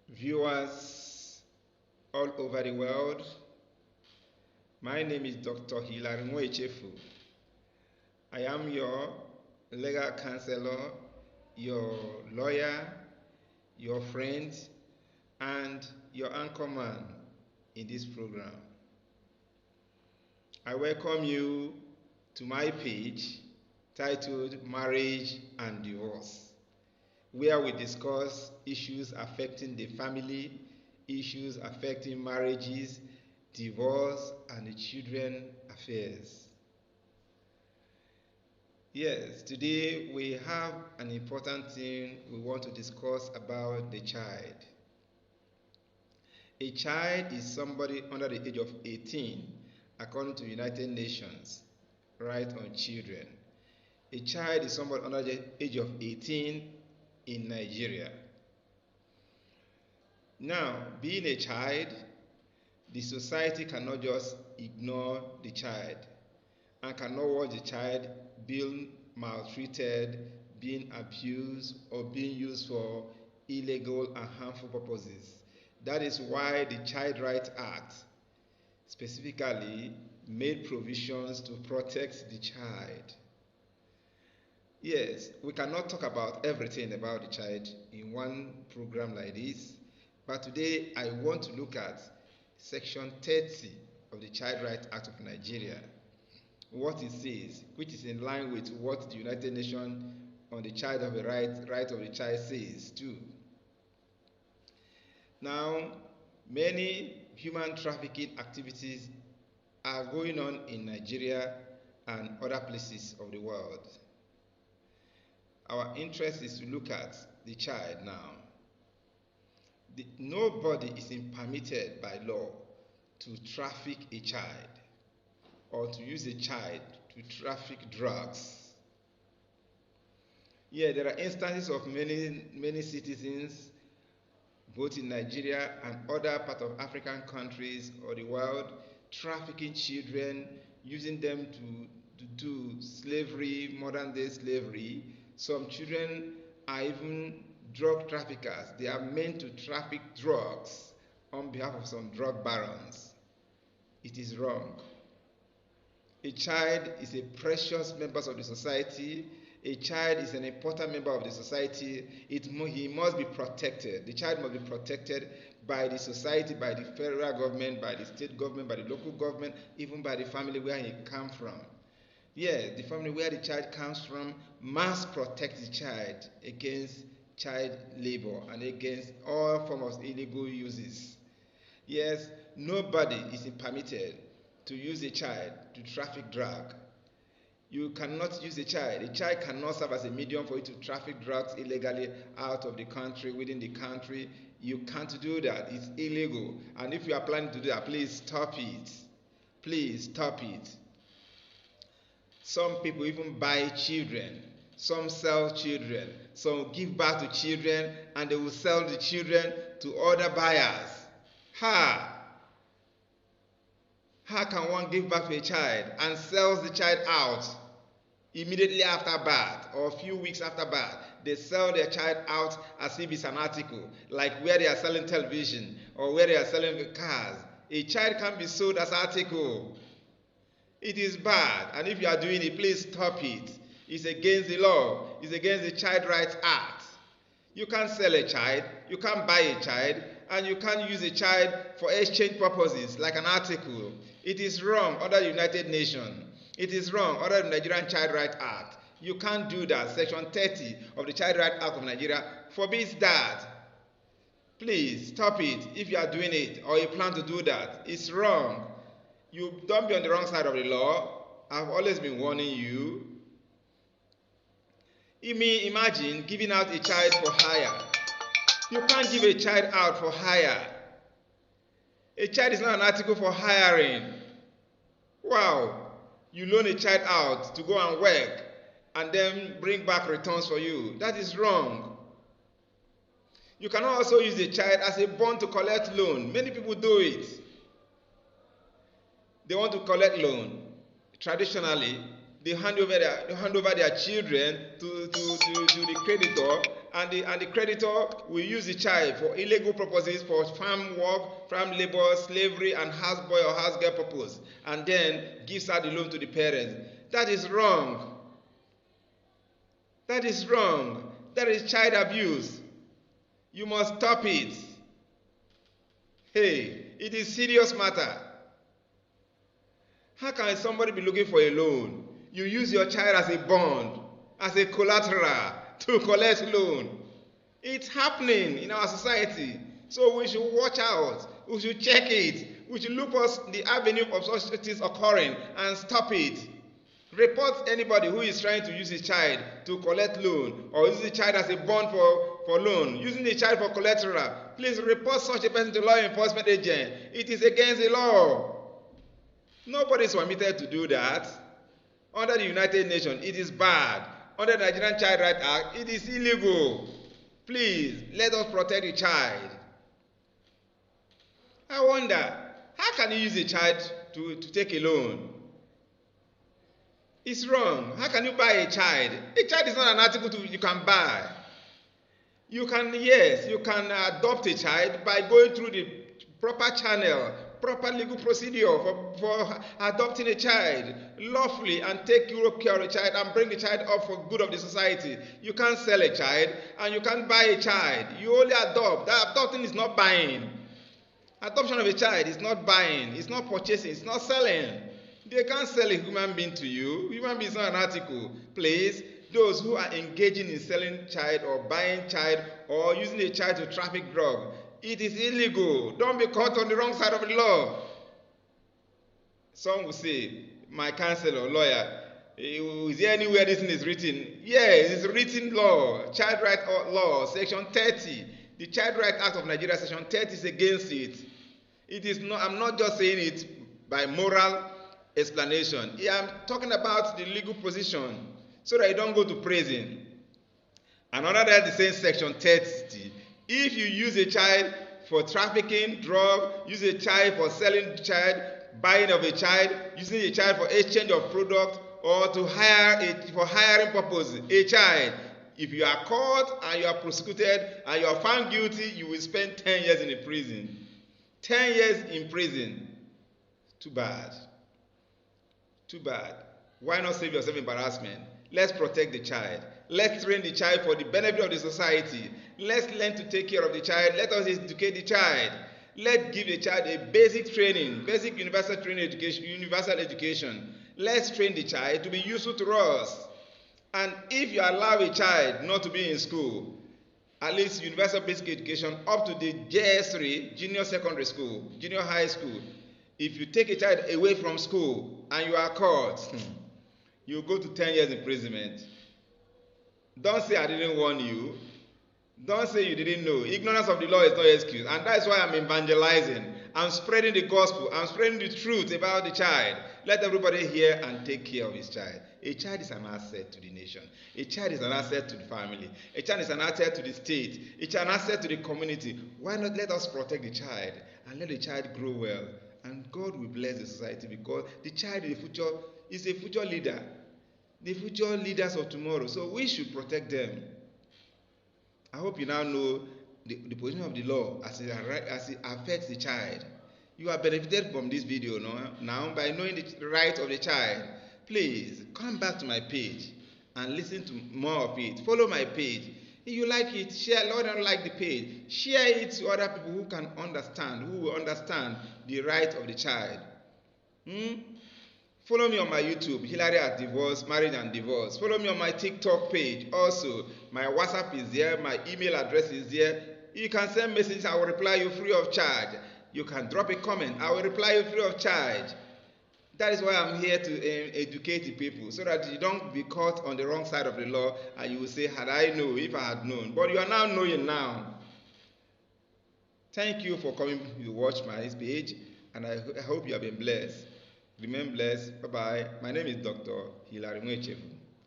Viewers all over the world, my name is Dr. Hilary Nwechefu. I am your legal counselor, your lawyer, your friend, and your anchorman in this program. I welcome you to my page titled Marriage and Divorce, where we discuss issues affecting the family, issues affecting marriages, divorce, and the children affairs. Yes, today we have an important thing we want to discuss about the child. A child is somebody under the age of 18, according to United Nations Right on Children. A child is somebody under the age of 18 in Nigeria. Now, being a child, the society cannot just ignore the child and cannot watch the child being maltreated, being abused, or being used for illegal and harmful purposes. That is why the Child Rights Act specifically made provisions to protect the child. Yes, we cannot talk about everything about the child in one program like this, but today I want to look at Section 30 of the Child Rights Act of Nigeria, what it says, which is in line with what the United Nations on the Child of the right of the Child says too. Now, many human trafficking activities are going on in Nigeria and other places of the world. Our interest is to look at the child now. Nobody is permitted by law to traffic a child or to use a child to traffic drugs. Yeah, there are instances of many citizens, both in Nigeria and other parts of African countries or the world, trafficking children, using them to do slavery, modern day slavery. Some children are even drug traffickers. They are meant to traffic drugs on behalf of some drug barons. It is wrong. A child is a precious member of the society. A child is an important member of the society. He must be protected. The child must be protected by the society, by the federal government, by the state government, by the local government, even by the family where he comes from. Yes, the family where the child comes from must protect the child against child labor and against all forms of illegal uses. Yes, nobody is permitted to use a child to traffic drug. You cannot use a child. A child cannot serve as a medium for you to traffic drugs illegally out of the country, within the country. You can't do that. It's illegal. And if you are planning to do that, please stop it. Please stop it. Some people even buy children. Some sell children. Some give birth to children and they will sell the children to other buyers. How can one give birth to a child and sells the child out immediately after birth or a few weeks after birth? They sell their child out as if it's an article, like where they are selling television or where they are selling cars. A child can be sold as article. It is bad, and if you are doing it, please stop it. It's against the law. It's against the Child Rights Act. You can't sell a child, you can't buy a child, and you can't use a child for exchange purposes like an article. It is wrong under the United Nations. It is wrong under the Nigerian Child Rights Act. You can't do that. Section 30 of the Child Rights Act of Nigeria forbids that. Please stop it if you are doing it or you plan to do that. It's wrong. You don't be on the wrong side of the law. I've always been warning you. Imagine giving out a child for hire. You can't give a child out for hire. A child is not an article for hiring. Wow. You loan a child out to go and work and then bring back returns for you. That is wrong. You cannot also use a child as a bond to collect loan. Many people do it. They want to collect loan. Traditionally, they hand over their children to the creditor and the creditor will use the child for illegal purposes, for farm work, farm labor, slavery, and houseboy or housegirl purpose, and then gives out the loan to the parents. That is wrong. That is wrong. That is child abuse. You must stop it. Hey, it is serious matter. How can somebody be looking for a loan? You use your child as a bond, as a collateral to collect loan. It's happening in our society. So we should watch out. We should check it. We should look for the avenue of such things occurring and stop it. Report anybody who is trying to use his child to collect loan, or use the child as a bond for loan, using the child for collateral. Please report such a person to law enforcement agent. It is against the law. Nobody is permitted to do that. Under the United Nations, it is bad. Under the Nigerian Child Rights Act, it is illegal. Please, let us protect the child. I wonder, how can you use a child to take a loan? It's wrong. How can you buy a child? A child is not an article you can buy. You can adopt a child by going through the proper channel, proper legal procedure for adopting a child lawfully, and take care of a child and bring the child up for good of the society. You can't sell a child and you can't buy a child. You only adopt. That adopting is not buying. Adoption of a child is not buying. It's not purchasing. It's not selling. They can't sell a human being to you. Human being is not an article. Please, those who are engaging in selling child or buying child or using a child to traffic drug, it is illegal. Don't be caught on the wrong side of the law. Some will say, my counselor or lawyer, is there anywhere this thing is written? Yes, it's written law. Child Right Law, Section 30. The Child Right Act of Nigeria, Section 30 is against it. It is not. I'm not just saying it by moral explanation. I'm talking about the legal position so that you don't go to prison. And under that, the same Section 30, if you use a child for trafficking, drug, use a child for selling child, buying of a child, using a child for exchange of product, or to for hiring purposes, a child, if you are caught and you are prosecuted and you are found guilty, you will spend 10 years in a prison. 10 years in prison. Too bad. Too bad. Why not save yourself embarrassment? Let's protect the child. Let's train the child for the benefit of the society. Let's learn to take care of the child. Let us educate the child. Let's give the child a basic training, basic universal education. Let's train the child to be useful to us. And if you allow a child not to be in school, at least universal basic education up to the JS3, junior secondary school, junior high school, if you take a child away from school and you are caught, you go to 10 years imprisonment. Don't say I didn't warn you. Don't say you didn't know. Ignorance of the law is no excuse. And that's why I'm evangelizing. I'm spreading the gospel. I'm spreading the truth about the child. Let everybody hear and take care of his child. A child is an asset to the nation. A child is an asset to the family. A child is an asset to the state. It's an asset to the community. Why not let us protect the child and let the child grow well? And God will bless the society, because the child is a future leader. The future leaders of tomorrow. So we should protect them. I hope you now know the position of the law as it affects the child. You are benefited from this video now by knowing the right of the child. Please come back to my page and listen to more of it. Follow my page. If you like it, share. Lord, don't like the page, share it to other people who can understand, who will understand the right of the child. Follow me on my YouTube, Hillary at Divorce, Marriage and Divorce. Follow me on my TikTok page. Also, my WhatsApp is there, my email address is there. You can send messages, I will reply you free of charge. You can drop a comment, I will reply you free of charge. That is why I'm here to educate the people, so that you don't be caught on the wrong side of the law and you will say, had I known, if I had known. But you are now knowing now. Thank you for coming to watch my page, and I hope you have been blessed. Remain blessed. Bye-bye. My name is Dr. Hilary Mwechefu.